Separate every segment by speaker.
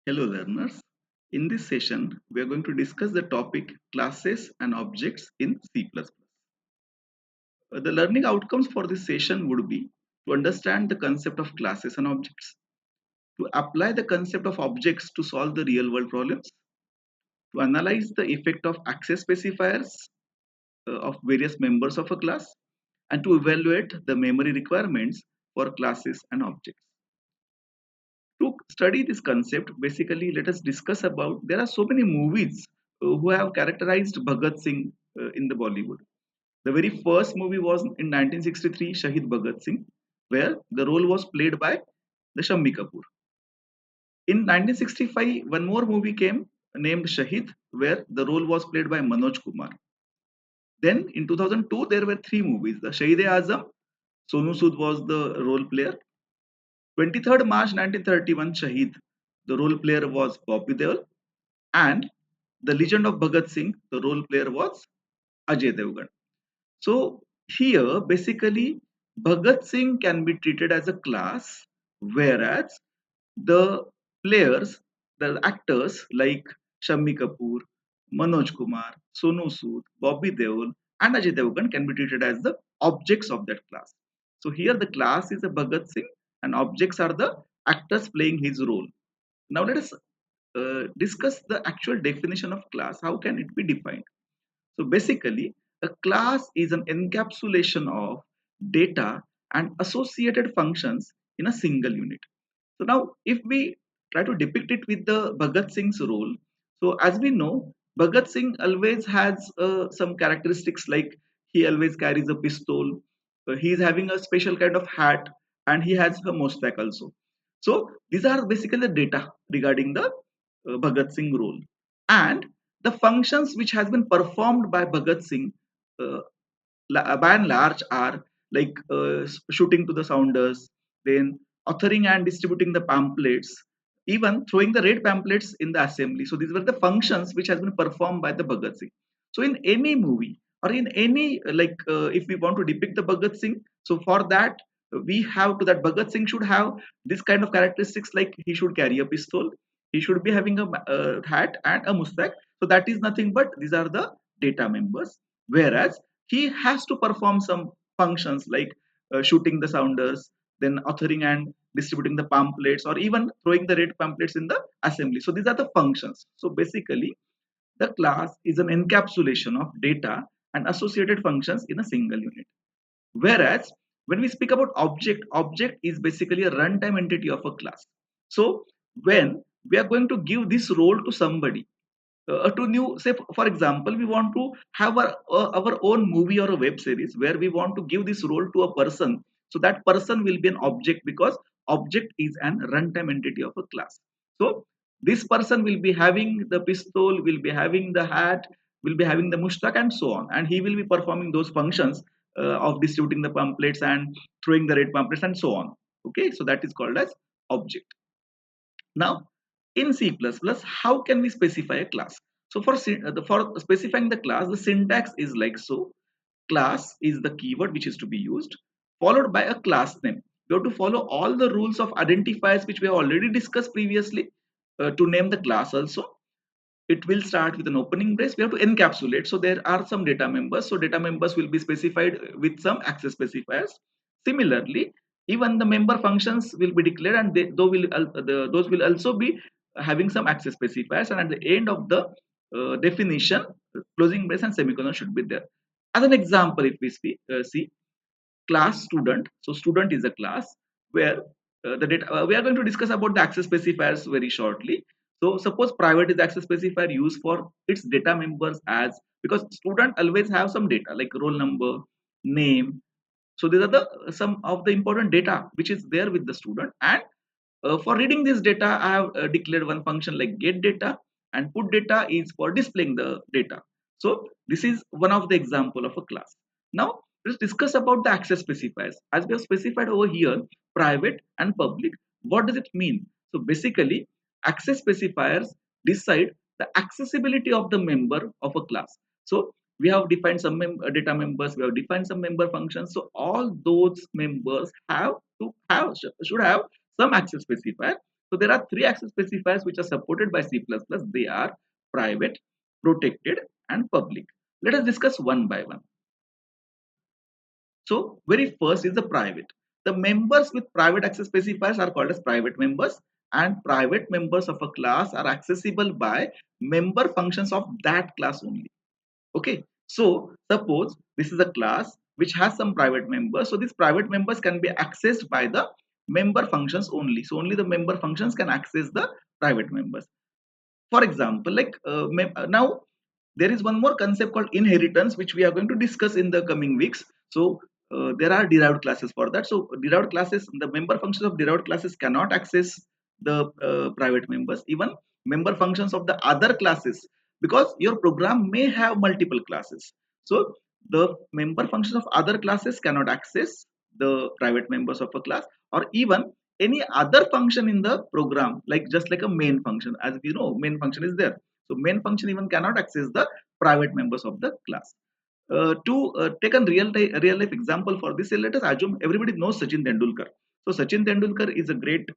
Speaker 1: Hello learners. In this session, we are going to discuss the topic classes and objects in C++. The learning outcomes for this session would be to understand the concept of classes and objects, to apply the concept of objects to solve the real world problems, to analyze the effect of access specifiers of various members of a class, and to evaluate the memory requirements for classes and objects. To study this concept, basically, let us discuss about there are so many movies who have characterized Bhagat Singh in the Bollywood. The very first movie was in 1963, Shahid Bhagat Singh, where the role was played by the Shammi Kapoor. In 1965, one more movie came named Shahid, where the role was played by Manoj Kumar. Then in 2002, there were three movies. The Shahid-e-Azam, Sonu Sood was the role player. 23rd March 1931, Shahid, the role player was Bobby Deol. And the Legend of Bhagat Singh, the role player was Ajay Devgan. So here, basically, Bhagat Singh can be treated as a class, whereas the players, the actors like Shammi Kapoor, Manoj Kumar, Sonu Sood, Bobby Deol, and Ajay Devgan can be treated as the objects of that class. So here the class is a Bhagat Singh, and objects are the actors playing his role. Now let us discuss the actual definition of class. How can it be defined? So basically, a class is an encapsulation of data and associated functions in a single unit. So now, if we try to depict it with the Bhagat Singh's role, so as we know, Bhagat Singh always has some characteristics like he always carries a pistol, he is having a special kind of hat, and he has a mustache also. So these are basically the data regarding the Bhagat Singh role, and the functions which has been performed by Bhagat Singh uh, by and large are like shooting to the sounders, then authoring and distributing the pamphlets, even throwing the red pamphlets in the assembly. So these were the functions which has been performed by the Bhagat Singh. So in any movie or in any if we want to depict the Bhagat Singh, so for that we have to that Bhagat Singh should have this kind of characteristics like he should carry a pistol, he should be having a hat and a mustache. So that is nothing but these are the data members. Whereas he has to perform some functions like shooting the sounders, then authoring and distributing the pamphlets, or even throwing the red pamphlets in the assembly. So these are the functions. So basically, the class is an encapsulation of data and associated functions in a single unit. Whereas when we speak about object, object is basically a runtime entity of a class. So when we are going to give this role to somebody, to new say for example we want to have our own movie or a web series where we want to give this role to a person, so that person will be an object because object is an runtime entity of a class. So this person will be having the pistol, will be having the hat, will be having the mushtaq and so on, and he will be performing those functions of distributing the pamphlets and throwing the red pamphlets and so on. Okay, so that is called as object. Now, in C++, how can we specify a class? So for specifying the class, the syntax is like so. Class is the keyword which is to be used, followed by a class name. You have to follow all the rules of identifiers which we have already discussed previously to name the class also. It will start with an opening brace. We have to encapsulate. So there are some data members. So data members will be specified with some access specifiers. Similarly, even the member functions will be declared, and those will also be having some access specifiers. And at the end of the definition, closing brace and semicolon should be there. As an example, if we see class student. So student is a class where the data we are going to discuss about the access specifiers very shortly. So suppose private is access specifier used for its data members, as because student always have some data like roll number, name. So these are the some of the important data which is there with the student. And for reading this data, I have declared one function like get data, and put data is for displaying the data. So this is one of the example of a class. Now let's discuss about the access specifiers. As we have specified over here, private and public. What does it mean? So basically, access specifiers decide the accessibility of the member of a class. So we have defined some data members, we have defined some member functions. So all those members have to have should have some access specifier, So there are three access specifiers which are supported by C++. They are private, protected, and public. Let us discuss one by one. So very first is the private. The members with private access specifiers are called as private members, and private members of a class are accessible by member functions of that class only. Okay, so suppose this is a class which has some private members. So these private members can be accessed by the member functions only. So only the member functions can access the private members. For example, like now there is one more concept called inheritance, which we are going to discuss in the coming weeks. So there are derived classes for that. So derived classes, the member functions of derived classes cannot access the private members, even member functions of the other classes, because your program may have multiple classes. So the member functions of other classes cannot access the private members of a class, or even any other function in the program, like just like a main function. As we know, main function is there. So main function even cannot access the private members of the class. To take a real life example for this, let us assume everybody knows Sachin Tendulkar. So Sachin Tendulkar is a great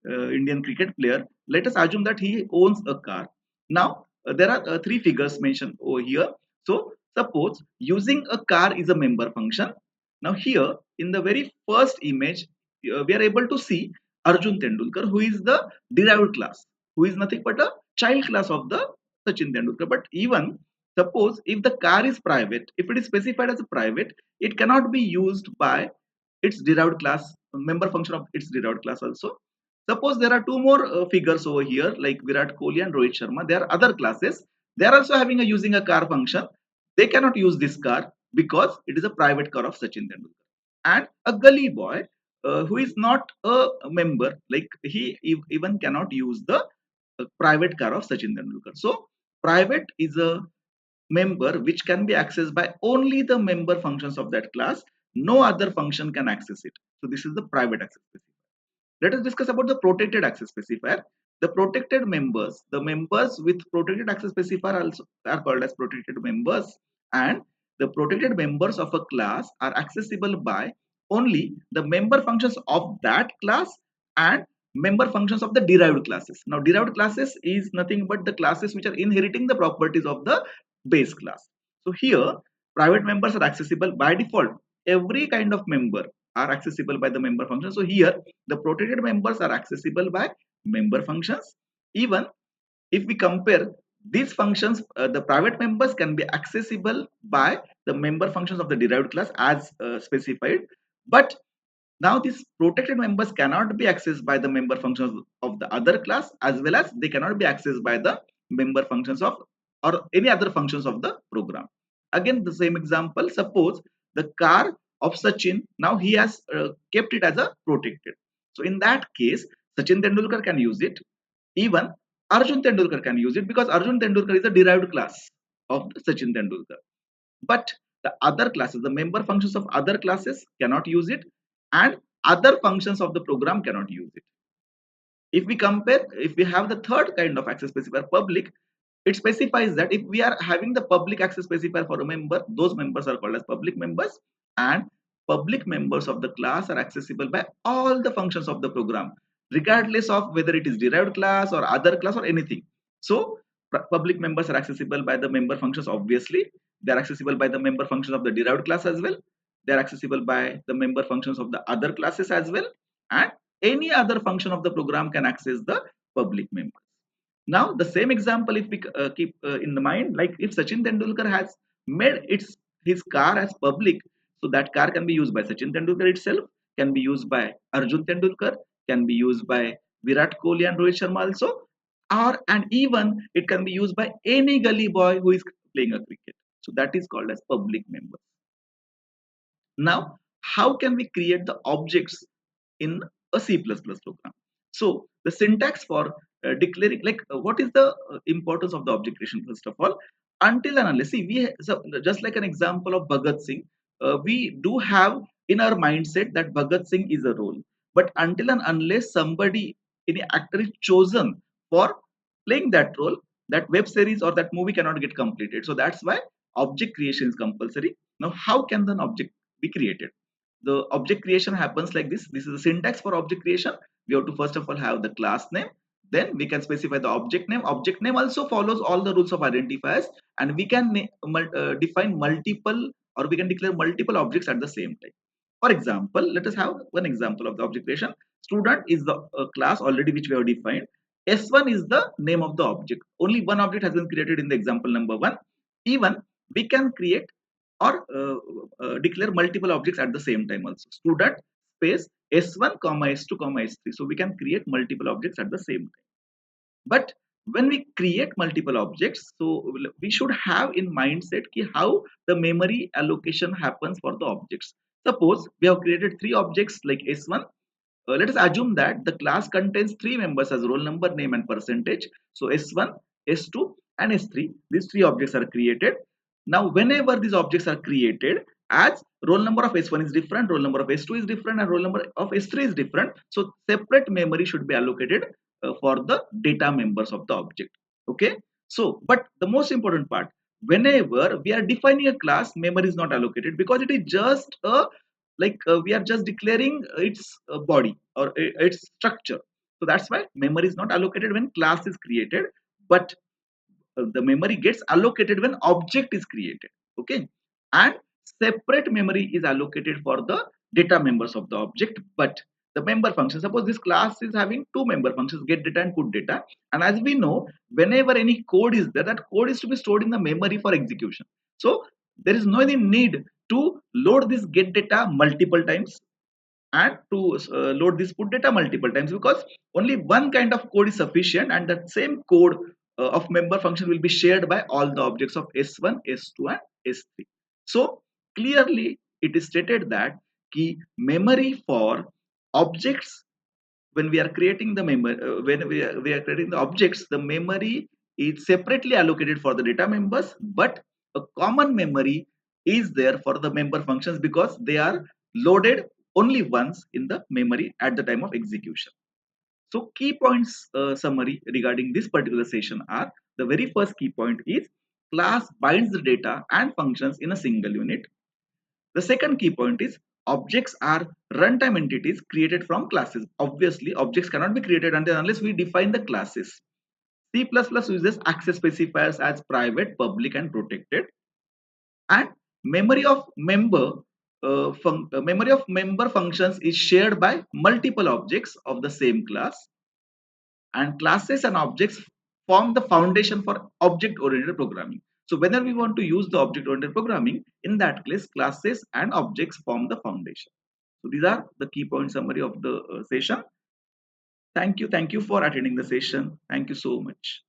Speaker 1: Indian cricket player. Let us assume that he owns a car. Now there are three figures mentioned over here. So suppose using a car is a member function. Now here in the very first image, we are able to see Arjun Tendulkar, who is the derived class, who is nothing but a child class of the Sachin Tendulkar. But even suppose if the car is private, if it is specified as a private, it cannot be used by its derived class, member function of its derived class also. Suppose there are two more figures over here, like Virat Kohli and Rohit Sharma. They are other classes. They are also having a using a car function. They cannot use this car because it is a private car of Sachin Tendulkar. And a gully boy who is not a member, like he even cannot use the private car of Sachin Tendulkar. So private is a member which can be accessed by only the member functions of that class. No other function can access it. So this is the private access specifier. Let us discuss about the protected access specifier. The protected members, the members with protected access specifier also are called as protected members, and the protected members of a class are accessible by only the member functions of that class and member functions of the derived classes. Now derived classes is nothing but the classes which are inheriting the properties of the base class. So here private members are accessible by default. Every kind of member are accessible by the member function. So here the protected members are accessible by member functions. Even if we compare these functions, the private members can be accessible by the member functions of the derived class as specified. But now these protected members cannot be accessed by the member functions of the other class, as well as they cannot be accessed by the member functions of or any other functions of the program. Again, the same example, suppose the car of Sachin, now he has kept it as a protected. So in that case, Sachin Tendulkar can use it. Even Arjun Tendulkar can use it because Arjun Tendulkar is a derived class of Sachin Tendulkar. But the other classes, the member functions of other classes cannot use it, and other functions of the program cannot use it. If we compare, if we have the third kind of access specifier, public, it specifies that if we are having the public access specifier for a member, those members are called as public members, and public members of the class are accessible by all the functions of the program, regardless of whether it is derived class or other class or anything. So public members are accessible by the member functions. Obviously they are accessible by the member functions of the derived class as well. They are accessible by the member functions of the other classes as well, and any other function of the program can access the public members. Now, the same example, if we keep in the mind, like if Sachin Tendulkar has made his car as public, so that car can be used by Sachin Tendulkar itself, can be used by Arjun Tendulkar, can be used by Virat Kohli and Rohit Sharma also, or and even it can be used by any gully boy who is playing a cricket. So that is called as public member. Now, how can we create the objects in a C++ program? So the syntax for declaring, like what is the importance of the object creation? First of all, until and unless, see, so just like an example of Bhagat Singh, we do have in our mindset that Bhagat Singh is a role, but until and unless somebody, any actor is chosen for playing that role, that web series or that movie cannot get completed. So that's why object creation is compulsory. Now how can an object be created? The object creation happens like this. This is the syntax for object creation. We have to first of all have the class name, then we can specify the object name. Object name also follows all the rules of identifiers, and we can define multiple, or we can declare multiple objects at the same time. For example, let us have one example of the object creation. Student is the class already which we have defined. S1 is the name of the object. Only one object has been created in the example number 1. Even we can create or declare multiple objects at the same time also. Student space S1 comma S2 comma S3. So we can create multiple objects at the same time. But when we create multiple objects, so we should have in mindset ki how the memory allocation happens for the objects. Suppose we have created three objects like S1. Let us assume that the class contains three members as roll number, name, and percentage. So S1, S2, and S3. These three objects are created. Now, whenever these objects are created, as roll number of S1 is different, roll number of S2 is different, and roll number of S3 is different. So separate memory should be allocated for the data members of the object. Okay. So, but the most important part, whenever we are defining a class, memory is not allocated because it is just a we are just declaring its body or its structure. So that's why memory is not allocated when class is created, but the memory gets allocated when object is created. Okay. And separate memory is allocated for the data members of the object, but the member function, suppose this class is having two member functions, get data and put data, and as we know, whenever any code is there, that code is to be stored in the memory for execution. So there is no any need to load this get data multiple times and to load this put data multiple times, because only one kind of code is sufficient, and that same code of member function will be shared by all the objects of S1, S2, and S3. So clearly it is stated that key memory for objects, when we are creating the memory, when we are creating the objects, the memory is separately allocated for the data members, but a common memory is there for the member functions because they are loaded only once in the memory at the time of execution. So key points summary regarding this particular session are: the very first key point is class binds the data and functions in a single unit. The second key point is objects are runtime entities created from classes. Obviously, objects cannot be created unless we define the classes. C++ uses access specifiers as private, public, and protected. And memory of member functions is shared by multiple objects of the same class. And classes and objects form the foundation for object-oriented programming. So whenever we want to use the object-oriented programming, in that case, classes and objects form the foundation. So these are the key point summary of the session. Thank you for attending the session. Thank you so much.